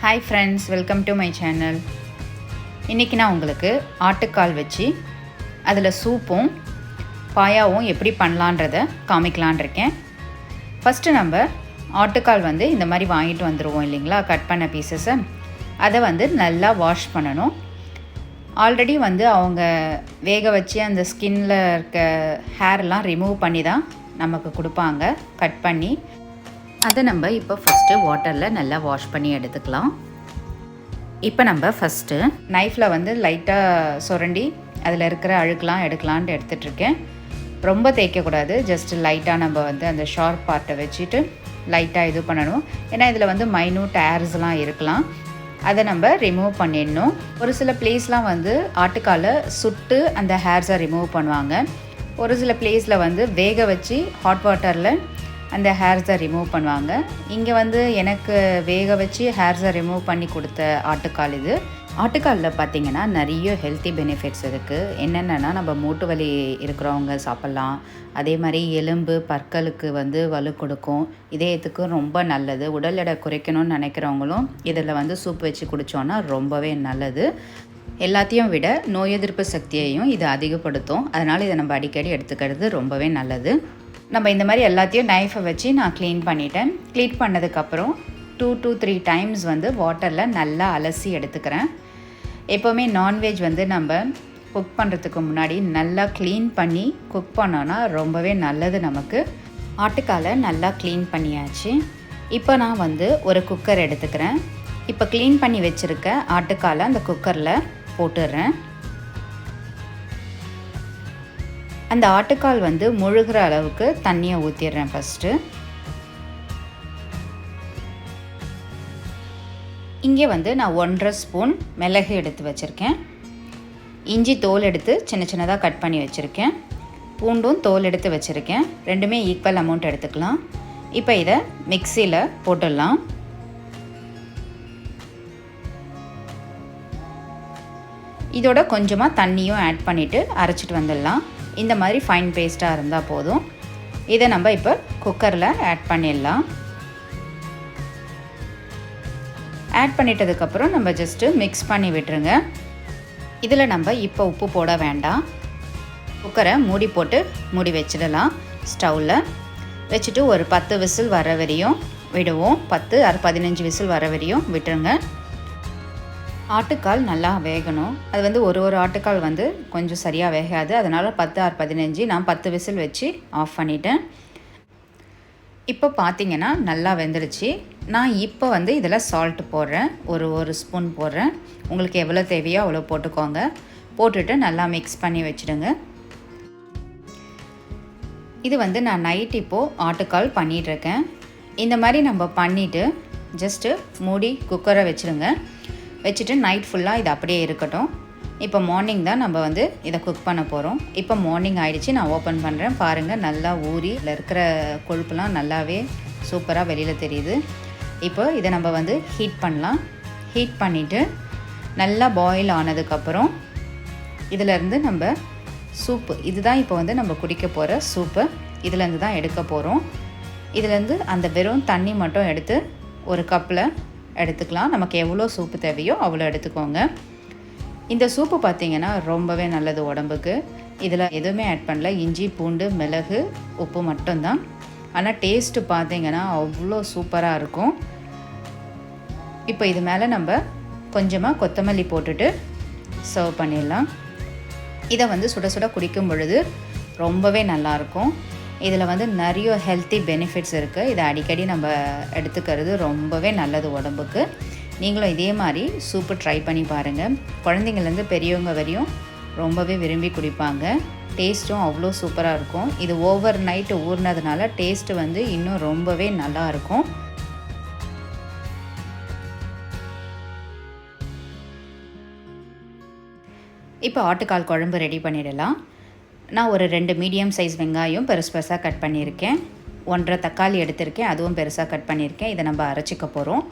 Hi friends, welcome to my channel. இன்னைக்கு நான் உங்களுக்கு ஆட்டுக்கால் வச்சு அதில் சூப்பும் பாயாவும் எப்படி பண்ணலான்றதை காமிக்கலான் இருக்கேன். ஃபஸ்ட்டு நம்ம ஆட்டுக்கால் இந்த மாதிரி வாங்கிட்டு வந்துடுவோம் இல்லைங்களா, கட் பண்ண பீசஸை. அதை நல்லா வாஷ் பண்ணணும். ஆல்ரெடி அவங்க வேக வச்சு அந்த ஸ்கின்னில் இருக்க ஹேர்லாம் ரிமூவ் பண்ணி தான் நமக்கு கொடுப்பாங்க, கட் பண்ணி. அதை நம்ம இப்போ ஃபஸ்ட்டு வாட்டரில் நல்லா வாஷ் பண்ணி எடுத்துக்கலாம். இப்போ நம்ம ஃபஸ்ட்டு நைஃப்பில் லைட்டாக சுரண்டி அதில் இருக்கிற அழுக்கெலாம் எடுக்கலான்ட்டு எடுத்துகிட்ருக்கேன். ரொம்ப தேய்க்கக்கூடாது, ஜஸ்ட்டு லைட்டாக நம்ம அந்த ஷார்ப் பார்ட்டை வச்சுட்டு லைட்டாக இது பண்ணணும். ஏன்னா இதில் மைனூட் ஏர்ஸ்லாம் இருக்கலாம், அதை நம்ம ரிமூவ் பண்ணிடணும். ஒரு சில பிளேஸ்லாம் ஆட்டுக்காலை சுட்டு அந்த ஹேர்ஸை ரிமூவ் பண்ணுவாங்க. ஒரு சில பிளேஸில் வேக வச்சு ஹாட் வாட்டரில் அந்த ஹேர்ஸை ரிமூவ் பண்ணுவாங்க. இங்கே எனக்கு வேக வச்சு ஹேர்ஸை ரிமூவ் பண்ணி கொடுத்த ஆட்டுக்கால் இது. ஆட்டுக்காலில் பார்த்திங்கன்னா நிறைய ஹெல்த்தி பெனிஃபிட்ஸ் இருக்குது. என்னென்னா, நம்ம மூட்டு வலி இருக்கிறவங்க சாப்பிட்லாம். அதே மாதிரி எலும்பு பற்களுக்கு வலு கொடுக்கும், இதயத்துக்கு ரொம்ப நல்லது. உடல் எடை குறைக்கணும்னு நினைக்கிறவங்களும் இதில் சூப் வச்சு குடித்தோன்னா ரொம்பவே நல்லது. எல்லாத்தையும் விட நோய் எதிர்ப்பு சக்தியையும் இது அதிகப்படுத்தும். அதனால் இதை நம்ம அடிக்கடி எடுத்துக்கிறது ரொம்பவே நல்லது. நம்ம இந்த மாதிரி எல்லாத்தையும் நைஃபை வச்சு நான் க்ளீன் பண்ணிட்டேன். க்ளீன் பண்ணதுக்கப்புறம் 2 to 3 டைம்ஸ் வாட்டரில் நல்லா அலசி எடுத்துக்கிறேன். எப்போவுமே நான்வெஜ் நம்ம குக் பண்ணுறதுக்கு முன்னாடி நல்லா க்ளீன் பண்ணி குக் பண்ணோன்னா ரொம்பவே நல்லது நமக்கு. ஆட்டுக்காலை நல்லா க்ளீன் பண்ணியாச்சு. இப்போ நான் ஒரு குக்கர் எடுத்துக்கிறேன். இப்போ க்ளீன் பண்ணி வச்சுருக்க ஆட்டுக்காலை அந்த குக்கரில் போட்டுடுறேன். அந்த ஆட்டுக்கால் முழுகிற அளவுக்கு தண்ணியை ஊற்றிடுறேன் ஃபஸ்ட்டு. இங்கே நான் 1.5 ஸ்பூன் மிளகு எடுத்து வச்சுருக்கேன். இஞ்சி தோல் எடுத்து சின்ன சின்னதாக கட் பண்ணி வச்சுருக்கேன். பூண்டும் தோல் எடுத்து வச்சுருக்கேன். ரெண்டுமே ஈக்குவல் அமௌண்ட் எடுத்துக்கலாம். இப்போ இதை மிக்சியில் போட்டுடலாம். இதோட கொஞ்சமாக தண்ணியும் ஆட் பண்ணிவிட்டு அரைச்சிட்டு வந்துடலாம். இந்த மாதிரி ஃபைன் பேஸ்ட்டாக இருந்தால் போதும். இதை நம்ம இப்போ குக்கரில் ஆட் பண்ணிடலாம். ஆட் பண்ணிட்டதுக்கப்புறம் நம்ம ஜஸ்ட்டு மிக்ஸ் பண்ணி விட்டுருங்க. இதில் நம்ம இப்போ உப்பு போட வேண்டாம். குக்கரை மூடி போட்டு மூடி வச்சிடலாம். ஸ்டவ்வில் வச்சுட்டு ஒரு 10 விசில் வர வரையும் விடுவோம். 10 or 15 விசில் வர வரையும் விட்டுருங்க. ஆட்டுக்கால் நல்லா வேகணும். அது ஒரு ஆட்டுக்கால் கொஞ்சம் சரியாக வேகாது. அதனால் 10 or 15, நான் 10 விசில் வச்சு ஆஃப் பண்ணிட்டேன். இப்போ பார்த்திங்கன்னா நல்லா வெந்துடுச்சு. நான் இப்போ இதில் சால்ட் போடுறேன். ஒரு ஸ்பூன் போடுறேன். உங்களுக்கு எவ்வளோ தேவையோ அவ்வளோ போட்டுக்கோங்க. போட்டுட்டு நல்லா மிக்ஸ் பண்ணி வச்சுடுங்க. இது நான் நைட் இப்போது ஆட்டுக்கால் பண்ணிகிட்ருக்கேன். இந்த மாதிரி நம்ம பண்ணிவிட்டு ஜஸ்ட்டு மூடி குக்கரை வச்சுடுங்க. வச்சுட்டு நைட் ஃபுல்லாக இது அப்படியே இருக்கட்டும். இப்போ மார்னிங் தான் நம்ம இதை குக் பண்ண போகிறோம். இப்போ மார்னிங் ஆகிடுச்சு. நான் ஓப்பன் பண்ணுறேன். பாருங்கள், நல்லா ஊறி இதில் இருக்கிற கொழுப்புலாம் நல்லாவே சூப்பராக வெளியில் தெரியுது. இப்போ இதை நம்ம ஹீட் பண்ணலாம். ஹீட் பண்ணிவிட்டு நல்லா பாயில் ஆனதுக்கப்புறம் இதிலேருந்து நம்ம சூப்பு, இதுதான் இப்போ நம்ம குடிக்க போகிற சூப்பு, இதிலேருந்து தான் எடுக்க போகிறோம். இதிலேருந்து அந்த வெறும் தண்ணி மட்டும் எடுத்து ஒரு கப்பில் எடுத்துக்கலாம். நமக்கு எவ்வளோ சூப்பு தேவையோ அவ்வளோ எடுத்துக்கோங்க. இந்த சூப்பு பார்த்திங்கன்னா ரொம்பவே நல்லது உடம்புக்கு. இதில் எதுவுமே ஆட் பண்ணல. இஞ்சி பூண்டு மிளகு உப்பு மட்டும்தான். ஆனால் டேஸ்ட்டு பார்த்திங்கன்னா அவ்வளோ சூப்பராக இருக்கும். இப்போ இது மேலே நம்ம கொஞ்சமாக கொத்தமல்லி போட்டுட்டு சர்வ் பண்ணிடலாம். இதை சுட சுட குடிக்கும் பொழுது ரொம்பவே நல்லாயிருக்கும். இதில் நிறைய ஹெல்த்தி பெனிஃபிட்ஸ் இருக்குது. இதை அடிக்கடி நம்ம எடுத்துக்கிறது ரொம்பவே நல்லது உடம்புக்கு. நீங்களும் இதே மாதிரி சூப்பு ட்ரை பண்ணி பாருங்கள். குழந்தைங்கள்லேருந்து பெரியவங்க வரையும் ரொம்பவே விரும்பி குடிப்பாங்க. டேஸ்ட்டும் அவ்வளோ சூப்பராக இருக்கும். இது ஓவர் நைட்டு ஊறினதுனால டேஸ்ட்டு இன்னும் ரொம்பவே நல்லாயிருக்கும். இப்போ ஆட்டுக்கால் குழம்பு ரெடி பண்ணிடலாம். நான் ஒரு 2 மீடியம் சைஸ் வெங்காயம் பெருசு பெருசாக கட் பண்ணியிருக்கேன். 1.5 தக்காளி எடுத்திருக்கேன், அதுவும் பெருசாக கட் பண்ணியிருக்கேன். இதை நம்ம அரைச்சிக்க போகிறோம்.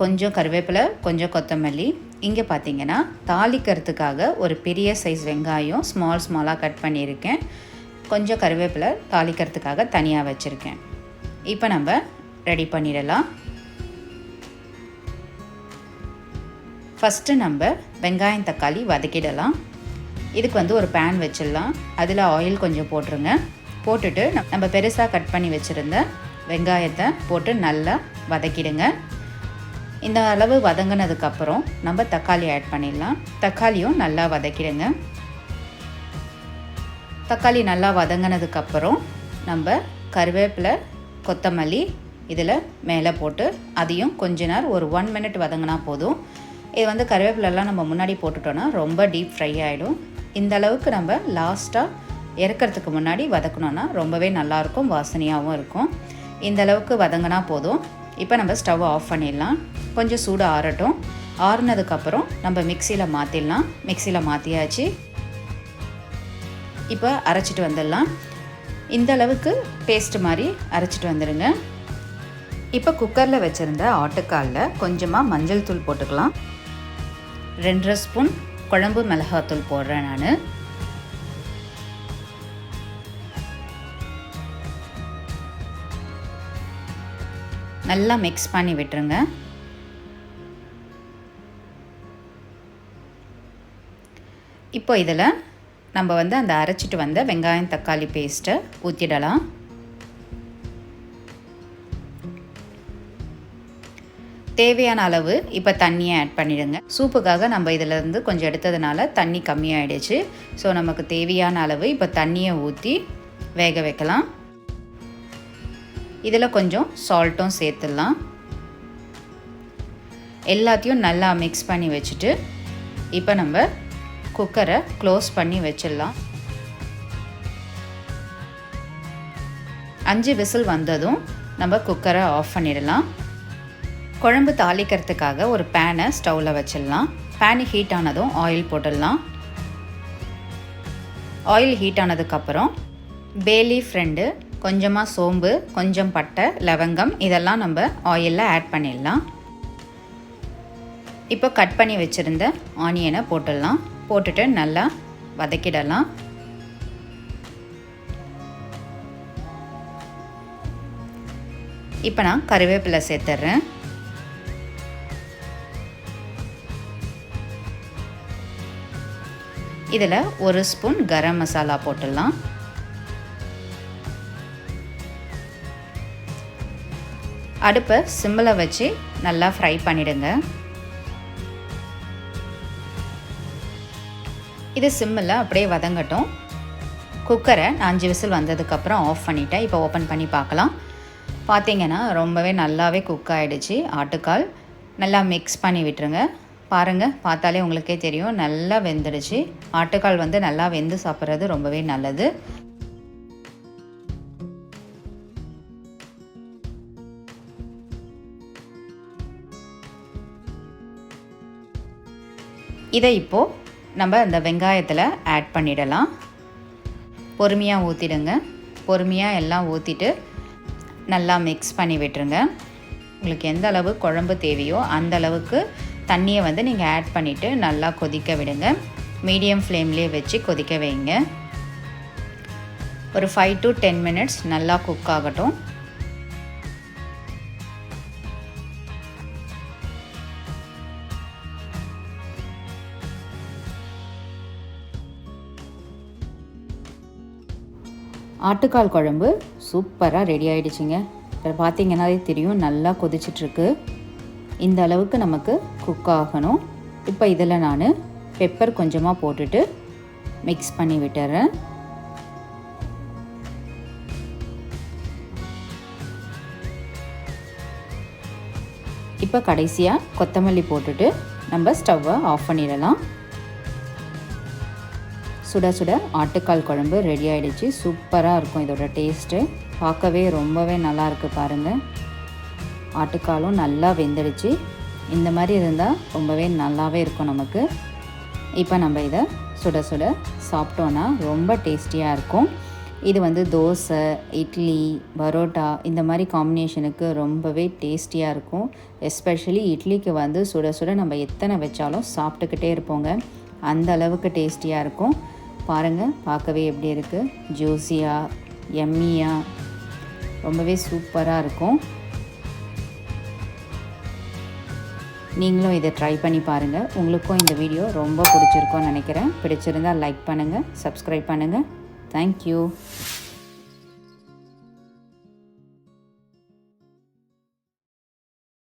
கொஞ்சம் கருவேப்பிலை, கொஞ்சம் கொத்தமல்லி. இங்கே பார்த்திங்கன்னா தாளிக்கிறதுக்காக ஒரு பெரிய சைஸ் வெங்காயம் ஸ்மாலாக கட் பண்ணியிருக்கேன். கொஞ்சம் கருவேப்பிலை தாளிக்கிறதுக்காக தனியாக வச்சுருக்கேன். இப்போ நம்ம ரெடி பண்ணிடலாம். ஃபஸ்ட்டு நம்ம வெங்காயம் தக்காளி வதக்கிடலாம். இதுக்கு வந்து ஒரு பேன் வச்சிடலாம். அதில் ஆயில் கொஞ்சம் போட்டுருங்க. போட்டுட்டு நம்ம பெருசாக கட் பண்ணி வச்சுருந்த வெங்காயத்தை போட்டு நல்லா வதக்கிடுங்க. இந்த அளவு வதங்கினதுக்கப்புறம் நம்ம தக்காளி ஆட் பண்ணிடலாம். தக்காளியும் நல்லா வதக்கிடுங்க. தக்காளி நல்லா வதங்கினதுக்கப்புறம் நம்ம கருவேப்பிலை, கொத்தமல்லி இதில் மேலே போட்டு அதையும் கொஞ்ச நேரம் ஒரு 1 minute வதங்கினா போதும். இது வந்து கருவேப்பிலெல்லாம் நம்ம முன்னாடி போட்டுட்டோன்னா ரொம்ப டீப் ஃப்ரை ஆகிடும். இந்த அளவுக்கு நம்ம லாஸ்ட்டாக இறக்கிறதுக்கு முன்னாடி வதக்கணுன்னா ரொம்பவே நல்லாயிருக்கும், வாசனையாகவும் இருக்கும். இந்த அளவுக்கு வதங்கினா போதும். இப்போ நம்ம ஸ்டவ் ஆஃப் பண்ணிடலாம். கொஞ்சம் சூடு ஆறட்டும். ஆறுனதுக்கப்புறம் நம்ம மிக்சியில் மாற்றிடலாம். மிக்சியில் மாற்றியாச்சு. இப்போ அரைச்சிட்டு வந்துடலாம். இந்த அளவுக்கு பேஸ்ட் மாதிரி அரைச்சிட்டு வந்துடுங்க. இப்போ குக்கரில் வச்சுருந்த ஆட்டுக்காலில் கொஞ்சமாக மஞ்சள் தூள் போட்டுக்கலாம். 2 ஸ்பூன் குழம்பு மிளகாத்தூள் போடுறேன் நான். நல்லா மிக்ஸ் பண்ணி விட்டுருங்க. இப்போ இதில் நம்ம வந்து அந்த அரைச்சிட்டு வந்த வெங்காயம் தக்காளி பேஸ்ட்டை ஊற்றிடலாம். தேவையான அளவு இப்போ தண்ணியை ஆட் பண்ணிடுங்க. சூப்புக்காக நம்ம இதிலேருந்து கொஞ்சம் எடுத்ததுனால தண்ணி கம்மியாகிடுச்சு. ஸோ நமக்கு தேவையான அளவு இப்போ தண்ணியை ஊற்றி வேக வைக்கலாம். இதில் கொஞ்சம் சால்ட்டும் சேர்த்துடலாம். எல்லாத்தையும் நல்லா மிக்ஸ் பண்ணி வச்சுட்டு இப்போ நம்ம குக்கரை க்ளோஸ் பண்ணி வச்சிடலாம். 5 விசில் வந்ததும் நம்ம குக்கரை ஆஃப் பண்ணிடலாம். குழம்பு தாளிக்கிறதுக்காக ஒரு பேனை ஸ்டவ்வில் வச்சிடலாம். பேன் ஹீட் ஆனதும் ஆயில் போட்டுடலாம். ஆயில் ஹீட் ஆனதுக்கப்புறம் பே லீஃப் 2, கொஞ்சமாக சோம்பு, கொஞ்சம் பட்டை, லவங்கம் இதெல்லாம் நம்ம ஆயிலில் ஆட் பண்ணிடலாம். இப்போ கட் பண்ணி வச்சுருந்த ஆனியனை போட்டுடலாம். போட்டுட்டு நல்லா வதக்கிடலாம். இப்போ நான் கருவேப்பிலை சேர்த்துட்றேன். இதில் 1 ஸ்பூன் கரம் மசாலா போட்டுடலாம். அடுப்பை சிம்மில் வச்சு நல்லா ஃப்ரை பண்ணிடுங்க. இது சிம்மில் அப்படியே வதங்கட்டும். குக்கரை 5 விசில் வந்ததுக்கப்புறம் ஆஃப் பண்ணிவிட்டேன். இப்போ ஓப்பன் பண்ணி பார்க்கலாம். பார்த்தீங்கன்னா ரொம்பவே நல்லாவே குக் ஆகிடுச்சு ஆட்டுக்கால். நல்லா மிக்ஸ் பண்ணி விட்டுருங்க. பாருங்கள், பார்த்தாலே உங்களுக்கே தெரியும் நல்லா வெந்துடுச்சு. ஆட்டுக்கால் வந்து நல்லா வெந்து சாப்பிட்றது ரொம்பவே நல்லது. இதை இப்போது நம்ம அந்த வெங்காயத்தில் ஆட் பண்ணிடலாம். பொறுமையாக ஊற்றிடுங்க. பொறுமையாக எல்லாம் ஊற்றிட்டு நல்லா மிக்ஸ் பண்ணி விட்டுருங்க. உங்களுக்கு எந்த அளவு குழம்பு தேவையோ அந்த அளவுக்கு தண்ணியை வந்து நீங்கள் ஆட் பண்ணிவிட்டு நல்லா கொதிக்க விடுங்க. மீடியம் ஃப்ளேம்லேயே வச்சு கொதிக்க வைங்க. ஒரு 5 to 10 minutes நல்லா குக் ஆகட்டும். ஆட்டுக்கால் குழம்பு சூப்பராக ரெடி ஆகிடுச்சிங்க. இப்போ பார்த்தீங்கன்னாலே தெரியும் நல்லா கொதிச்சிட்ருக்கு. இந்த அளவுக்கு நமக்கு குக் ஆகணும். இப்போ இதில் நான் பெப்பர் கொஞ்சமாக போட்டுட்டு மிக்ஸ் பண்ணி விட்டுறேன். இப்போ கடைசியாக கொத்தமல்லி போட்டுட்டு நம்ம ஸ்டவ்வை ஆஃப் பண்ணிடலாம். சுட சுட ஆட்டுக்கால் குழம்பு ரெடி ஆகிடுச்சு. சூப்பராக இருக்கும் இதோட டேஸ்ட்டு. பார்க்கவே ரொம்பவே நல்லா இருக்குது பாருங்கள். ஆட்டுக்காலும் நல்லா வெந்துடுச்சு. இந்த மாதிரி இருந்தால் ரொம்பவே நல்லாவே இருக்கும் நமக்கு. இப்போ நம்ம இதை சுட சுட சாப்பிட்டோன்னா ரொம்ப டேஸ்டியாக இருக்கும். இது வந்து தோசை, இட்லி, பரோட்டா இந்த மாதிரி காம்பினேஷனுக்கு ரொம்பவே டேஸ்டியாக இருக்கும். எஸ்பெஷலி இட்லிக்கு வந்து சுட சுட நம்ம எத்தனை வச்சாலும் சாப்பிட்டுக்கிட்டே இருப்போங்க. அந்த அளவுக்கு டேஸ்டியாக இருக்கும். பாருங்கள், பார்க்கவே எப்படி இருக்குது, ஜூஸியாக, எம்மியாக, ரொம்பவே சூப்பராக இருக்கும். நீங்களும் இதை ட்ரை பண்ணி பாருங்கள். உங்களுக்கும் இந்த வீடியோ ரொம்ப பிடிச்சிருக்கும்னு நினைக்கிறேன். பிடிச்சிருந்தால் லைக் பண்ணுங்கள், சப்ஸ்கிரைப் பண்ணுங்கள். தேங்க்யூ.